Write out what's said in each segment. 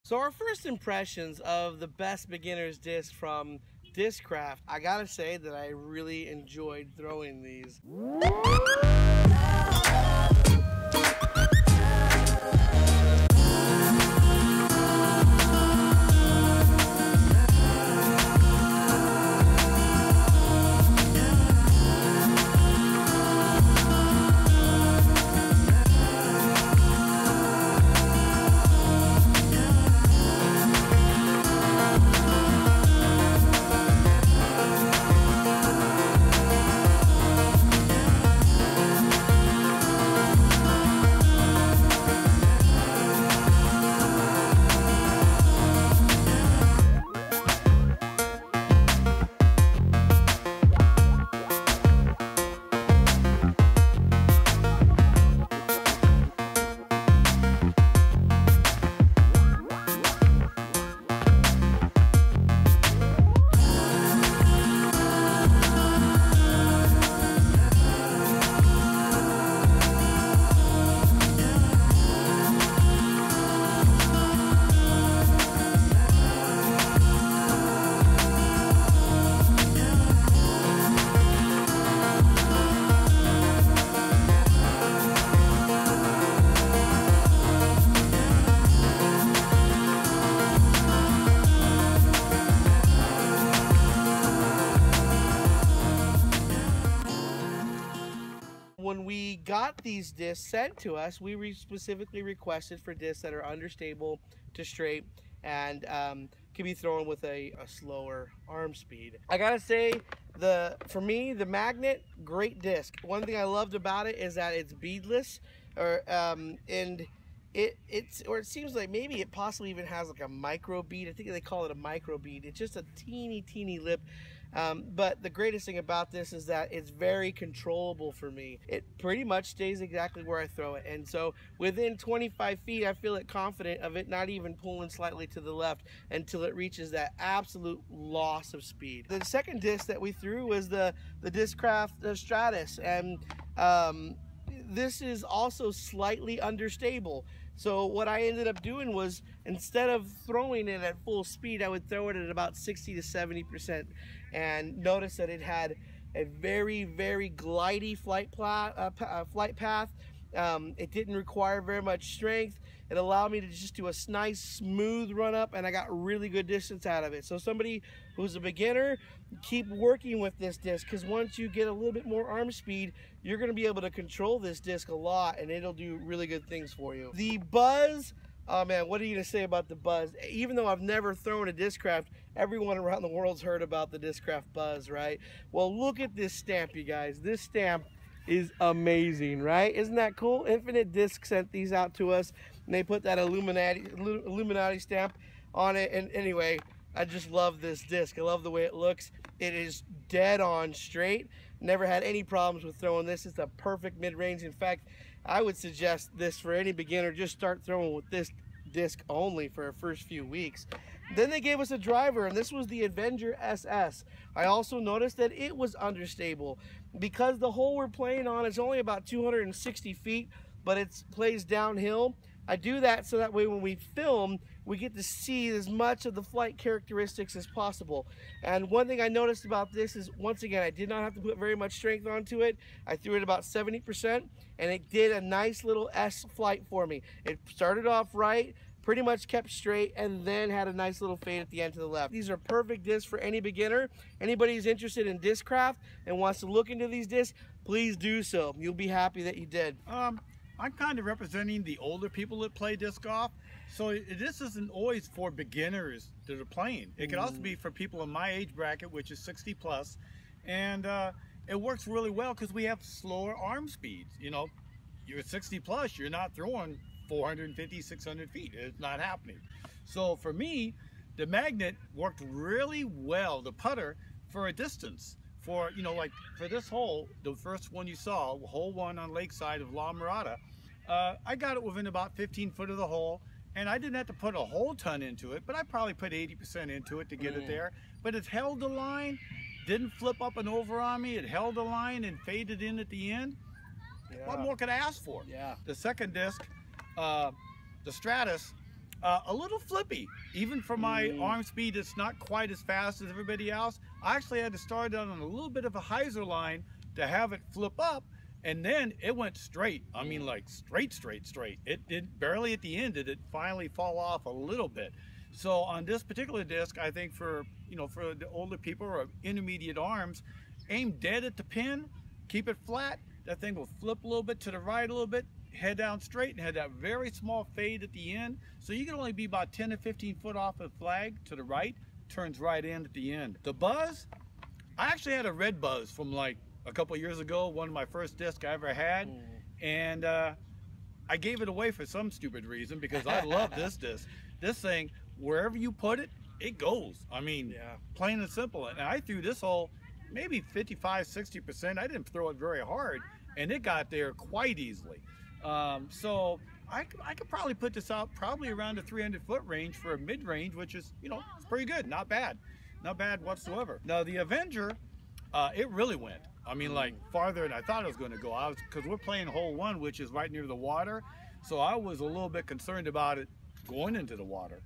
So our first impressions of the best beginner's disc from Discraft, I gotta say that I really enjoyed throwing these. When we got these discs sent to us, we specifically requested for discs that are understable to straight and can be thrown with a slower arm speed. I gotta say, for me, the magnet, great disc. One thing I loved about it is that it's beadless, and it seems like maybe it possibly even has like a micro bead. I think they call it a micro bead. It's just a teeny lip. But the greatest thing about this is that it's very controllable for me. It pretty much stays exactly where I throw it. And so within 25 feet, I feel confident of it not even pulling slightly to the left until it reaches that absolute loss of speed. The second disc that we threw was the Discraft Stratus. And this is also slightly understable. So what I ended up doing was, instead of throwing it at full speed, I would throw it at about 60 to 70%, and notice that it had a very glidey flight path. It didn't require very much strength. It allowed me to just do a nice smooth run up, and I got really good distance out of it. So somebody who's a beginner, keep working with this disc, because once you get a little bit more arm speed, you're going to be able to control this disc a lot, and it'll do really good things for you. The buzz, oh man, what are you going to say about the buzz? Even though I've never thrown a Discraft, everyone around the world's heard about the Discraft buzz, right? Well, look at this stamp, you guys. This stamp is amazing, right? Isn't that cool? Infinite Disc sent these out to us, and they put that Illuminati stamp on it. And anyway, I just love this disc. I love the way it looks. It is dead on straight. Never had any problems with throwing this. It's a perfect mid-range. In fact, I would suggest this for any beginner. Just start throwing with this disc only for our first few weeks. Then they gave us a driver, and this was the Avenger SS. I also noticed that it was understable because the hole we're playing on is only about 260 feet, but it plays downhill. I do that so that way when we film, we get to see as much of the flight characteristics as possible. And one thing I noticed about this is, once again, I did not have to put very much strength onto it. I threw it about 70%, and it did a nice little S flight for me. It started off right, pretty much kept straight, and then had a nice little fade at the end to the left. These are perfect discs for any beginner. Anybody who's interested in Discraft and wants to look into these discs, please do so. You'll be happy that you did. I'm kind of representing the older people that play disc golf, so this isn't always for beginners that are playing. It could also be for people in my age bracket, which is 60 plus, and it works really well because we have slower arm speeds. You know, you're 60 plus, you're not throwing 450, 600 feet. It's not happening. So for me, the magnet worked really well, the putter, for a distance. For, you know, like for this hole, the first one you saw, hole 1 on Lakeside of La Mirada, I got it within about 15 foot of the hole, and I didn't have to put a whole ton into it, but I probably put 80% into it to get it there. But it held the line, didn't flip up and over on me. It held the line and faded in at the end. Yeah. What more could I ask for? Yeah. The second disc, the Stratus, A little flippy, even for my arm speed. It's not quite as fast as everybody else. I actually had to start it on a little bit of a hyzer line to have it flip up, and then it went straight. I mean, like straight. It did barely at the end did it finally fall off a little bit. So on this particular disc, I think for for the older people or intermediate arms, aim dead at the pin, keep it flat. That thing will flip a little bit to the right a little bit, head down straight, and had that very small fade at the end. So you can only be about 10 to 15 foot off the flag to the right, turns right in at the end. The buzz, I actually had a red buzz from like a couple years ago, one of my first discs I ever had. And I gave it away for some stupid reason because I love this disc. This thing, wherever you put it, it goes. I mean, plain and simple. And I threw this hole maybe 55–60%. I didn't throw it very hard, and it got there quite easily. So I could probably put this out probably around the 300-foot range for a mid-range, which is, it's pretty good. Not bad whatsoever. Now the Avenger, it really went. I mean, like farther than I thought it was going to go. Because we're playing hole 1, which is right near the water. So I was a little bit concerned about it going into the water,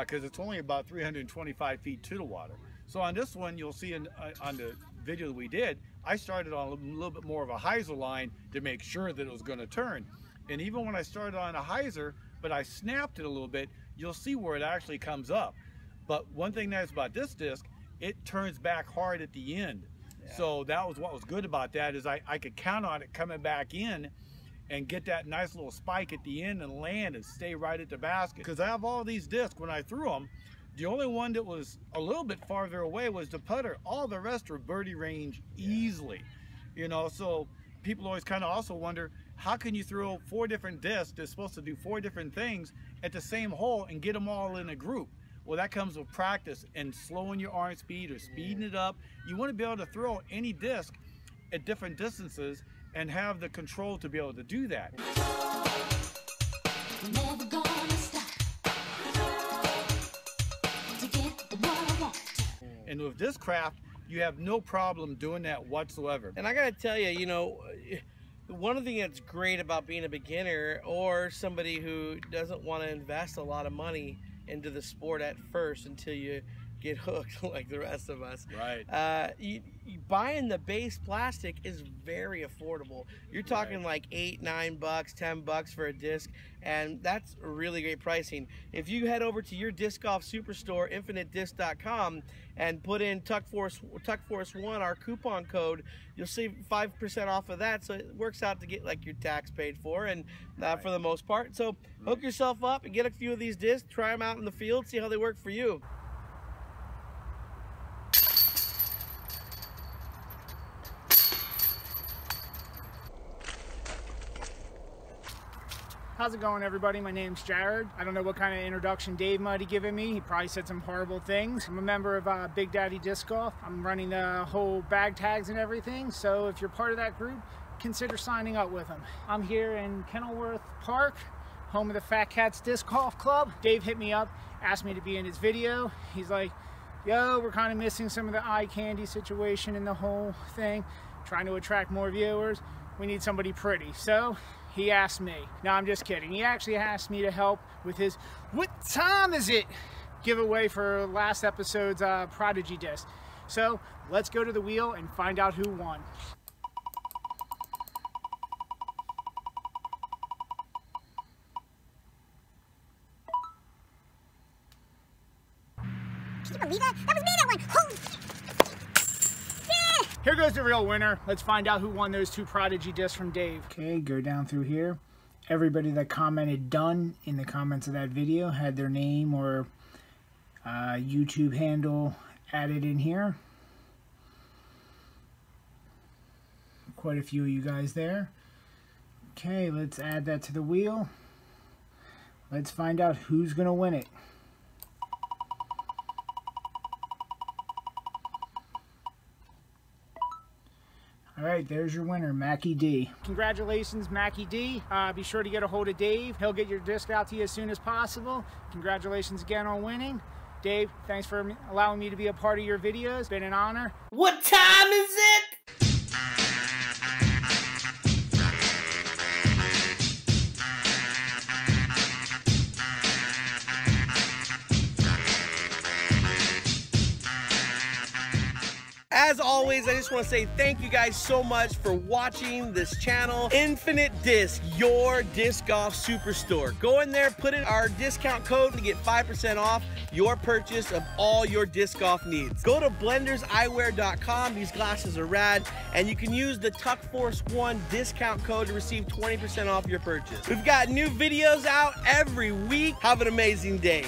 because it's only about 325 feet to the water. So on this one, you'll see on the video that we did, I started on a little bit more of a hyzer line to make sure that it was going to turn. And even when I started on a hyzer, but I snapped it a little bit, you'll see where it actually comes up. But one thing that's about this disc, it turns back hard at the end. So that was what was good about that, is I could count on it coming back in and get that nice little spike at the end and land and stay right at the basket. Because I have all these discs, when I threw them, the only one that was a little bit farther away was the putter. All the rest were birdie range easily. So people always kind of also wonder, how can you throw 4 different discs that's supposed to do 4 different things at the same hole and get them all in a group? Well, that comes with practice and slowing your arm speed or speeding it up. You want to be able to throw any disc at different distances and have the control to be able to do that. Never gonna stop to get what I want. And with Discraft, you have no problem doing that whatsoever. And I gotta tell you, one thing that's great about being a beginner or somebody who doesn't want to invest a lot of money into the sport at first until you get hooked like the rest of us. Right. Buying the base plastic is very affordable. You're talking like $8, $9, $10 for a disc, and that's really great pricing. If you head over to your disc golf superstore, infinitedisc.com, and put in TuckForce1, our coupon code, you'll save 5% off of that. So it works out to get like your tax paid for, and for the most part. So hook yourself up and get a few of these discs, try them out in the field, see how they work for you. How's it going, everybody? My name's Jared. I don't know what kind of introduction Dave might have given me. He probably said some horrible things. I'm a member of Big Daddy Disc Golf. I'm running the whole bag tags and everything, so if you're part of that group, consider signing up with them. I'm here in Kenilworth Park, home of the Fat Cats Disc Golf Club. Dave hit me up, asked me to be in his video. He's like, yo, we're kind of missing some of the eye candy situation in the whole thing, trying to attract more viewers. We need somebody pretty. So he asked me. No, I'm just kidding. He actually asked me to help with his "What time is it?" giveaway for last episode's Prodigy disc. So let's go to the wheel and find out who won. Can you believe that? That was me that won! Holy... Yeah! Here goes the real winner. Let's find out who won those 2 Prodigy discs from Dave. Okay, go down through here. Everybody that commented "done" in the comments of that video had their name or YouTube handle added in here. Quite a few of you guys there. Okay, let's add that to the wheel. Let's find out who's going to win it. All right, there's your winner, Mackie D. Congratulations, Mackie D. Be sure to get a hold of Dave. He'll get your disc out to you as soon as possible. Congratulations again on winning. Dave, thanks for allowing me to be a part of your videos. It's been an honor. What time is it? As always, I just want to say thank you guys so much for watching this channel. Infinite Disc, your disc golf superstore. Go in there, put in our discount code to get 5% off your purchase of all your disc golf needs. Go to blenderseyewear.com. These glasses are rad, and you can use the Tuck Force 1 discount code to receive 20% off your purchase. We've got new videos out every week. Have an amazing day.